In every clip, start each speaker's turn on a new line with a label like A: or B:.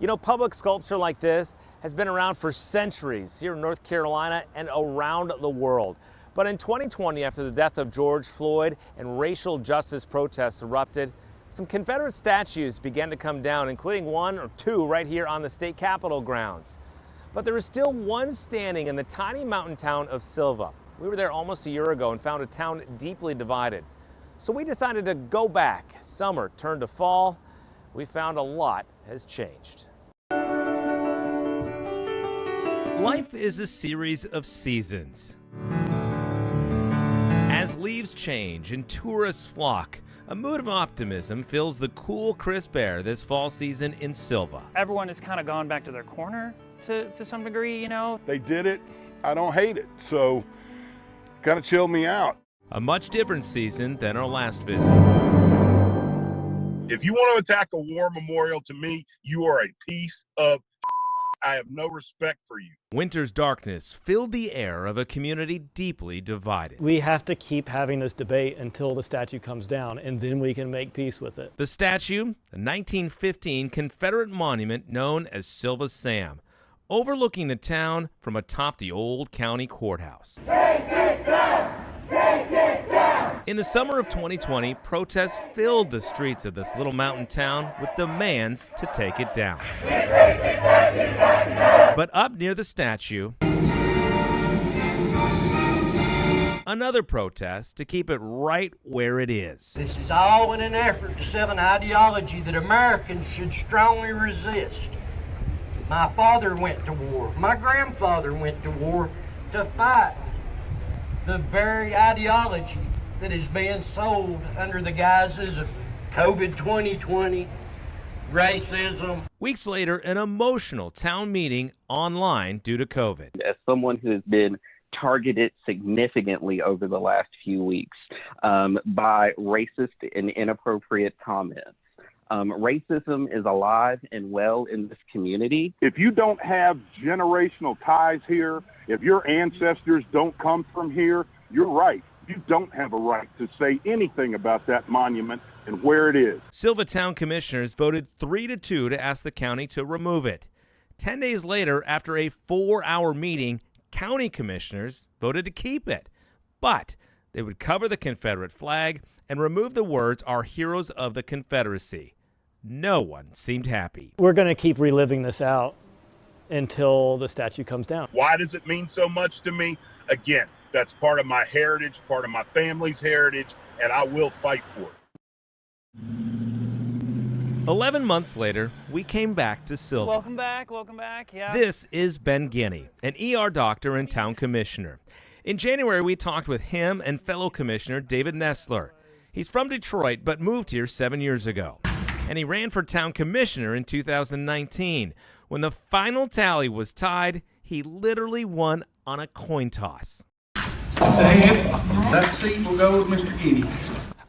A: You know, public sculpture like this has been around for centuries here in North Carolina and around the world. But in 2020, after the death of George Floyd and racial justice protests erupted, some Confederate statues began to come down, including one or two right here on the state capitol grounds. But there is still one standing in the tiny mountain town of Sylva. We were there almost a year ago and found a town deeply divided. So we decided to go back. Summer turned to fall. We found a lot has changed. Life is a series of seasons. As leaves change and tourists flock, a mood of optimism fills the cool, crisp air this fall season in Sylva.
B: Everyone has kind of gone back to their corner to some degree, you know.
C: They did it. I don't hate it. So kind of chilled me out.
A: A much different season than our last visit.
C: If you want to attack a war memorial, to me, you are a piece of I have no respect for you.
A: Winter's darkness filled the air of a community deeply divided.
D: We have to keep having this debate until the statue comes down, and then we can make peace with it.
A: The statue, a 1915 Confederate monument known as Sylva Sam, overlooking the town from atop the old county courthouse.
E: Take it down! Take it down!
A: In the summer of 2020, protests filled the streets of this little mountain town with demands to take it down. But up near the statue, another protest to keep it right where it is.
F: This is all in an effort to sell an ideology that Americans should strongly resist. My father went to war. My grandfather went to war to fight the very ideology that is being sold under the guises of COVID 2020, racism.
A: Weeks later, an emotional town meeting online due to COVID.
G: As someone who has been targeted significantly over the last few weeks by racist and inappropriate comments, racism is alive and well in this community.
C: If you don't have generational ties here, if your ancestors don't come from here, you're right. You don't have a right to say anything about that monument and where it is.
A: Sylva Town commissioners voted 3-2 to ask the county to remove it. 10 days later, after a 4-hour meeting, county commissioners voted to keep it. But they would cover the Confederate flag and remove the words, "Our heroes of the Confederacy." No one seemed happy.
D: We're going to keep reliving this out until the statue comes down.
C: Why does it mean so much to me? Again, that's part of my heritage, part of my family's heritage, and I will fight for it.
A: 11 months later, we came back to Sylva.
B: Welcome back, yeah.
A: This is Ben Guinea, an ER doctor and town commissioner. In January, we talked with him and fellow commissioner David Nestler. He's from Detroit, but moved here 7 years ago. And he ran for town commissioner in 2019. When the final tally was tied, he literally won on a coin toss.
H: That seat will go with Mr. Guinea.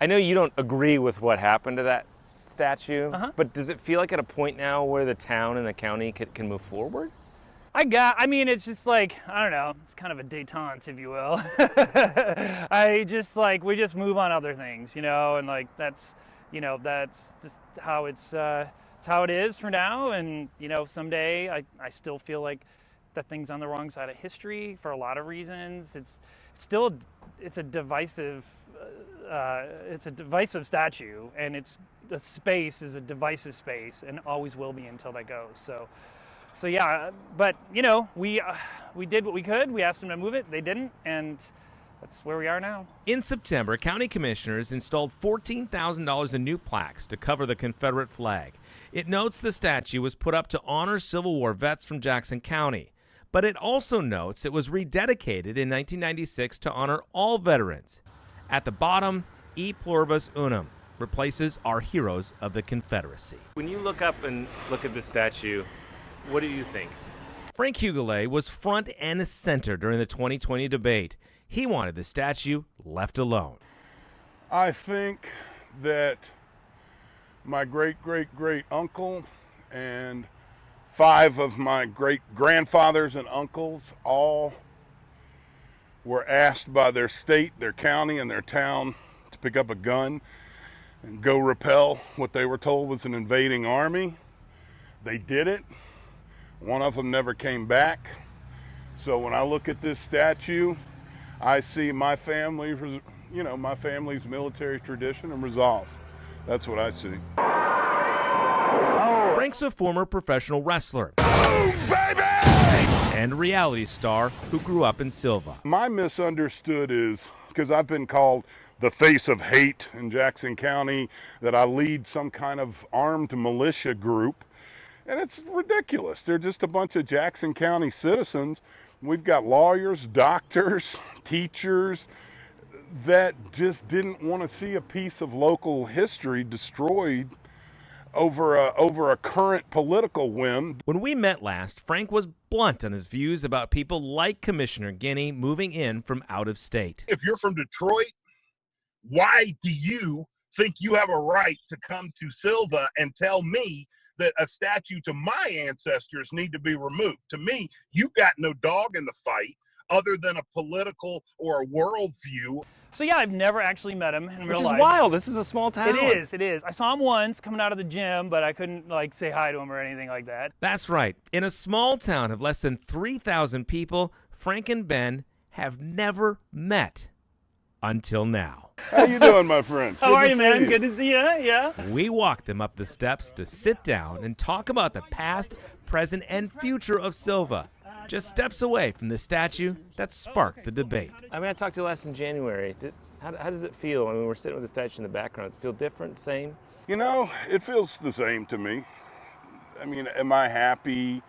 A: I know you don't agree with what happened to that statue, but does it feel like at a point now where the town and the county can move forward?
B: I mean, it's just like, I don't know, it's kind of a detente, if you will. We just move on other things, you know, and like that's just how it's how it is for now. And, you know, someday I still feel like that thing's on the wrong side of history for a lot of reasons. It's a divisive statue, and the space is a divisive space and always will be until that goes. So yeah, but you know, we did what we could. We asked them to move it, they didn't, and that's where we are now.
A: In September, county commissioners installed $14,000 in new plaques to cover the Confederate flag. It notes the statue was put up to honor Civil War vets from Jackson County, but it also notes it was rededicated in 1996 to honor all veterans. At the bottom, E Pluribus Unum replaces Our Heroes of the Confederacy. When you look up and look at the statue, what do you think? Frank Hugelet was front and center during the 2020 debate. He wanted the statue left alone.
C: I think that my great-great-great uncle and 5 of my great-grandfathers and uncles all were asked by their state, their county, and their town to pick up a gun and go repel what they were told was an invading army. They did it. One of them never came back. So when I look at this statue, I see my family, my family's military tradition and resolve. That's what I see.
A: Frank's a former professional wrestler and reality star who grew up in Sylva.
C: My misunderstood is, because I've been called the face of hate in Jackson County, that I lead some kind of armed militia group. And it's ridiculous. They're just a bunch of Jackson County citizens. We've got lawyers, doctors, teachers that just didn't want to see a piece of local history destroyed over a current political whim.
A: When we met last, Frank was blunt on his views about people like Commissioner Guinea moving in from out of state.
I: If you're from Detroit, why do you think you have a right to come to Sylva and tell me that a statue to my ancestors need to be removed? To me, you got no dog in the fight other than a political or a worldview.
B: So yeah, I've never actually met him in real life.
A: Which is wild. This is a small town.
B: It is. I saw him once coming out of the gym, but I couldn't say hi to him or anything like that.
A: That's right. In a small town of less than 3,000 people, Frank and Ben have never met until now.
C: How you doing, my friend?
B: How are you, man? Good to see you. Yeah.
A: We walked them up the steps to sit down and talk about the past, present, and future of Sylva, just steps away from the statue that sparked the debate.
J: I mean, I talked to you last in January. How does it feel? I mean, we're sitting with the statue in the background. Does it feel different, same?
C: You know, it feels the same to me. I mean, am I happy?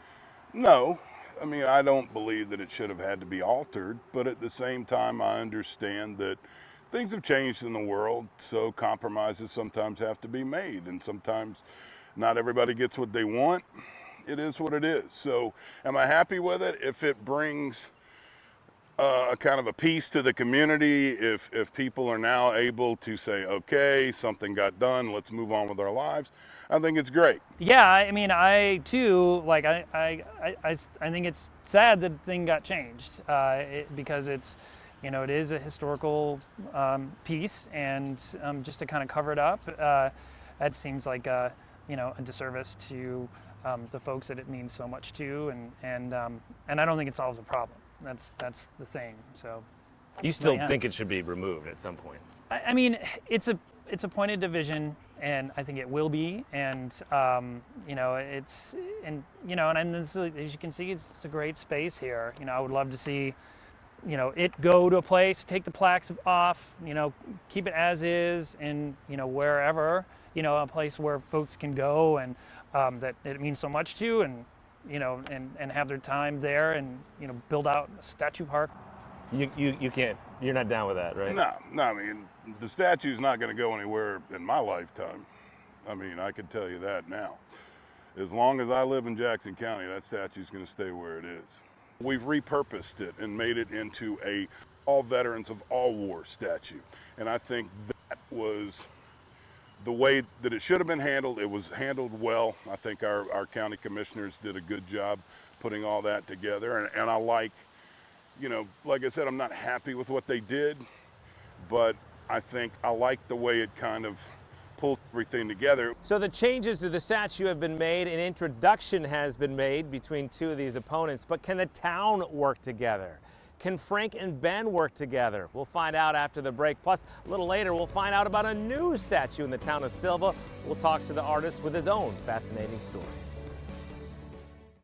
C: No. I mean, I don't believe that it should have had to be altered, but at the same time, I understand that things have changed in the world, so compromises sometimes have to be made, and sometimes not everybody gets what they want. It is what it is. So am I happy with it? If it brings a kind of a peace to the community, if people are now able to say, okay, something got done, let's move on with our lives, I think it's great.
B: Yeah, I mean, I too, I think it's sad that the thing got changed because it's, it is a historical piece, and just to kind of cover it up, that seems like a disservice to the folks that it means so much to, and I don't think it solves a problem. That's the thing. So,
J: you still think it should be removed at some point?
B: I mean, it's a point of division, and I think it will be, and it's and this, as you can see, it's a great space here. I would love to see it go to a place, take the plaques off, keep it as is, and wherever, a place where folks can go and that it means so much to, and and have their time there, and build out a statue park.
J: You can't. You're not down with that, right?
C: No. I mean, the statue's not going to go anywhere in my lifetime. I mean, I can tell you that now. As long as I live in Jackson County, that statue's going to stay where it is. We've repurposed it and made it into a all veterans of all wars statue, and I think that was the way that it should have been handled. It was handled well. I think our county commissioners did a good job putting all that together, and I like, like I said, I'm not happy with what they did, but I think I like the way it kind of pulled everything together.
J: So the changes to the statue have been made, an introduction has been made between two of these opponents, but can the town work together? Can Frank and Ben work together? We'll find out after the break. Plus, a little later, we'll find out about a new statue in the town of Sylva. We'll talk to the artist with his own fascinating story.